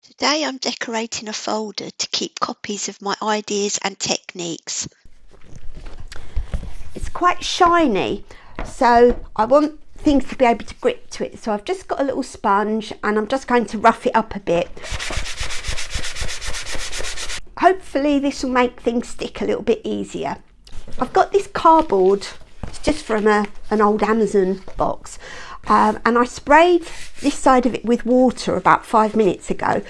Today I'm decorating a folder to keep copies of my ideas and techniques. It's quite shiny, so I want things to be able to grip to it. So I've just got a little sponge and I'm just going to rough it up a bit. Hopefully this will make things stick a little bit easier. I've got this cardboard, it's just from an old Amazon box, and I sprayed this side of it with water about 5 minutes ago,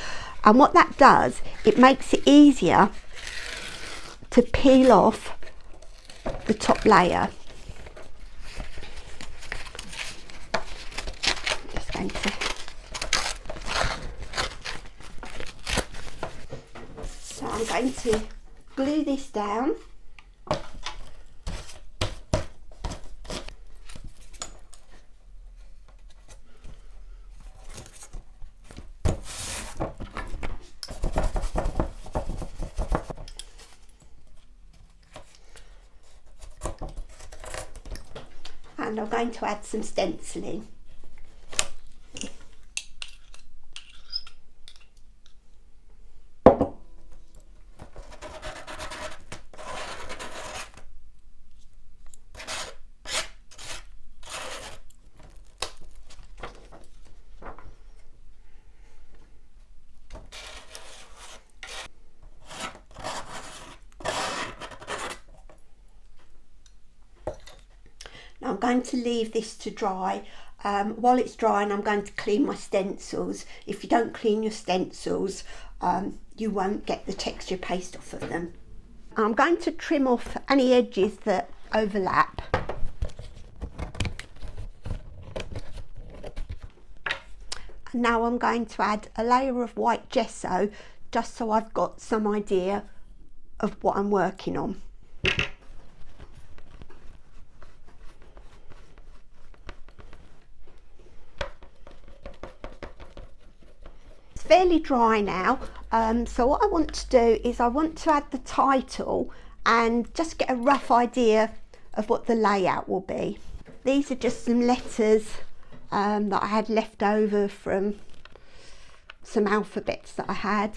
and what that does, it makes it easier to peel off the top layer. Just going to so I'm going to glue this down. And I'm going to add some stenciling. Now I'm going to leave this to dry. While it's drying, I'm going to clean my stencils. If you don't clean your stencils, you won't get the texture paste off of them. I'm going to trim off any edges that overlap. And now I'm going to add a layer of white gesso, just so I've got some idea of what I'm working on. Fairly dry now, so what I want to do is I want to add the title and just get a rough idea of what the layout will be. These are just some letters that I had left over from some alphabets that I had.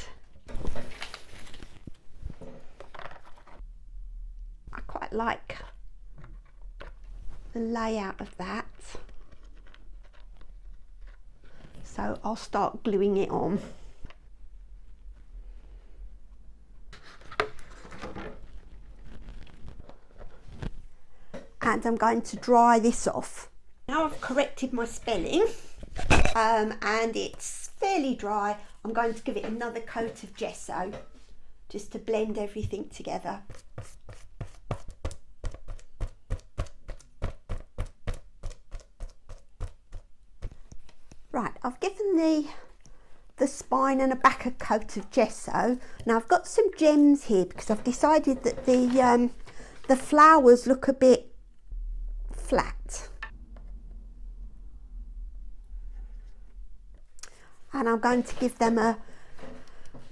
I quite like the layout of that. So I'll start gluing it on. And I'm going to dry this off. Now I've corrected my spelling and it's fairly dry. I'm going to give it another coat of gesso just to blend everything together. Right, I've given the spine and a back a coat of gesso. Now I've got some gems here because I've decided that the flowers look a bit flat. And I'm going to give them a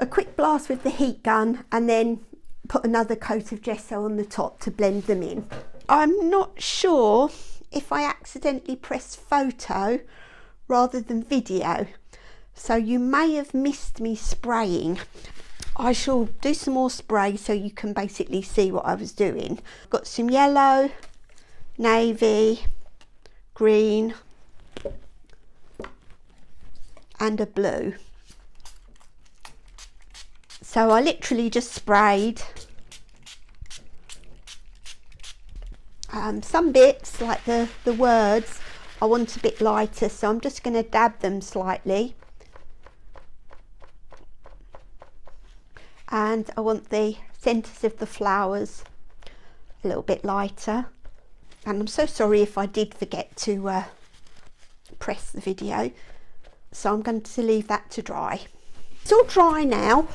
quick blast with the heat gun and then put another coat of gesso on the top to blend them in. I'm not sure if I accidentally pressed photo rather than video, so you may have missed me spraying. I shall do some more spray so you can basically see what I was doing. Got some yellow, navy, green and a blue. So I literally just sprayed some bits like the words I want a bit lighter, so I'm just going to dab them slightly, and I want the centres of the flowers a little bit lighter. And I'm so sorry if I did forget to press the video, so I'm going to leave that to dry. It's all dry now.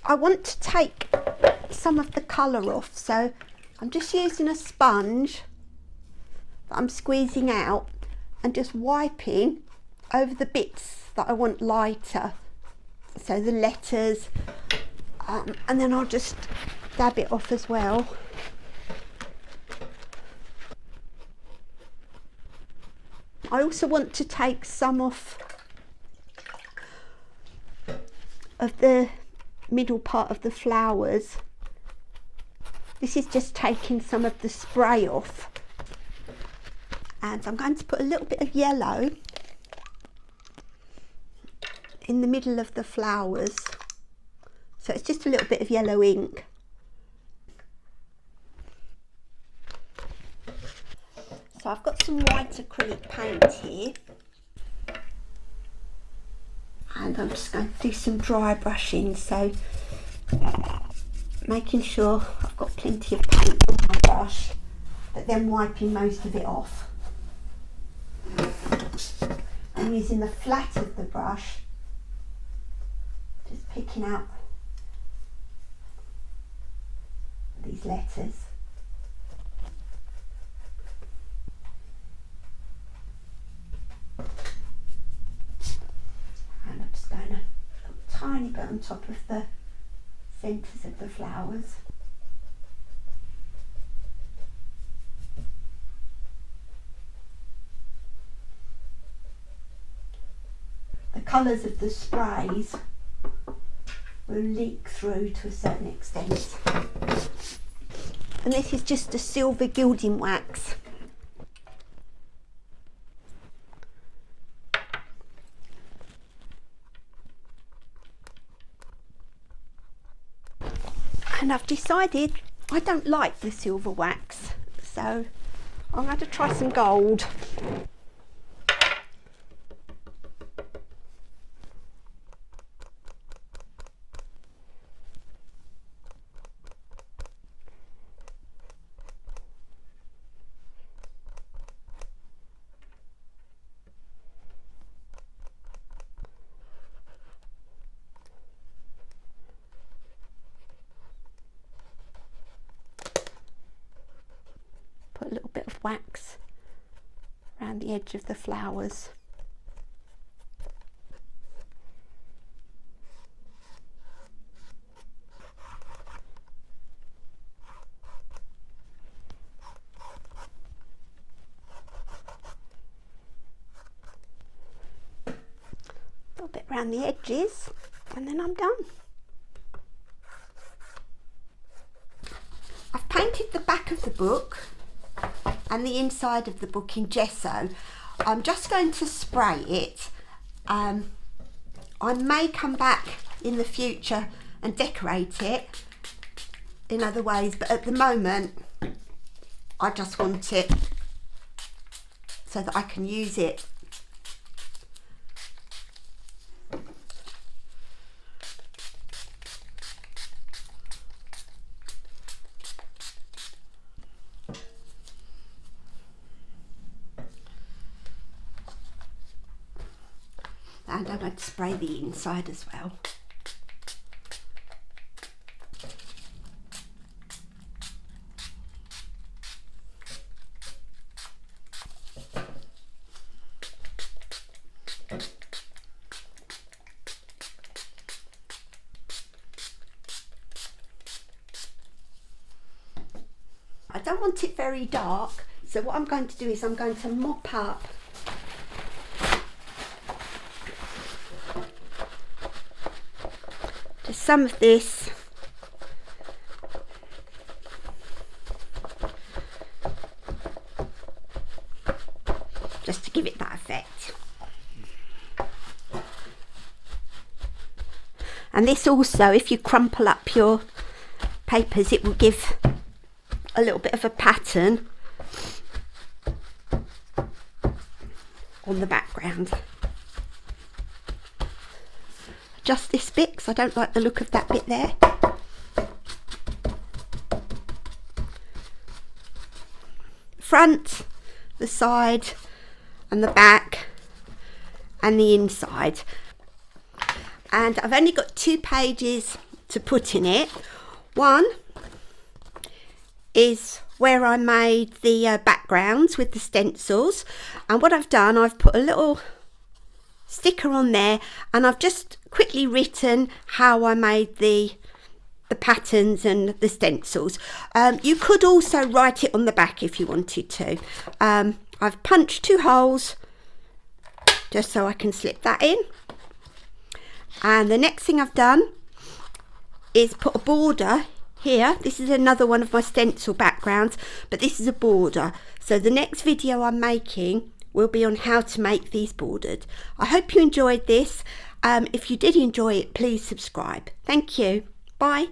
I want to take some of the colour off, so I'm just using a sponge that I'm squeezing out and just wiping over the bits that I want lighter, so the letters, and then I'll just dab it off as well. I also want to take some off of the middle part of the flowers, this is just taking some of the spray off, and I'm going to put a little bit of yellow in the middle of the flowers, so it's just a little bit of yellow ink. So I've got some white acrylic paint here, and I'm just going to do some dry brushing, so making sure I've got plenty of paint on my brush, but then wiping most of it off. I'm using the flat of the brush, just picking out these letters. And I'm just going to put a tiny bit on top of the centres of the flowers. The colours of the sprays will leak through to a certain extent. And this is just a silver gilding wax. And I've decided I don't like the silver wax, so I'm going to try some gold. Put a little bit of wax around the edge of the flowers. A little bit around the edges, and then I'm done. I've painted the back of the book and the inside of the book in gesso. I'm just going to spray it. I may come back in the future and decorate it in other ways, but at the moment I just want it so that I can use it. And I'm going to spray the inside as well. I don't want it very dark, so what I'm going to do is I'm going to mop up some of this just to give it that effect. And this also, if you crumple up your papers, it will give a little bit of a pattern on the background. Just this bit, because I don't like the look of that bit there. Front, the side and the back and the inside. And I've only got 2 pages to put in it. One is where I made the backgrounds with the stencils, and what I've done, I've put a little sticker on there, and I've just quickly written how I made the patterns and the stencils. You could also write it on the back if you wanted to. I've punched 2 holes just so I can slip that in, And the next thing I've done is put a border here. This is another one of my stencil backgrounds, but this is a border. So the next video I'm making will be on how to make these bordered. I hope you enjoyed this. If you did enjoy it, please subscribe. Thank you. Bye.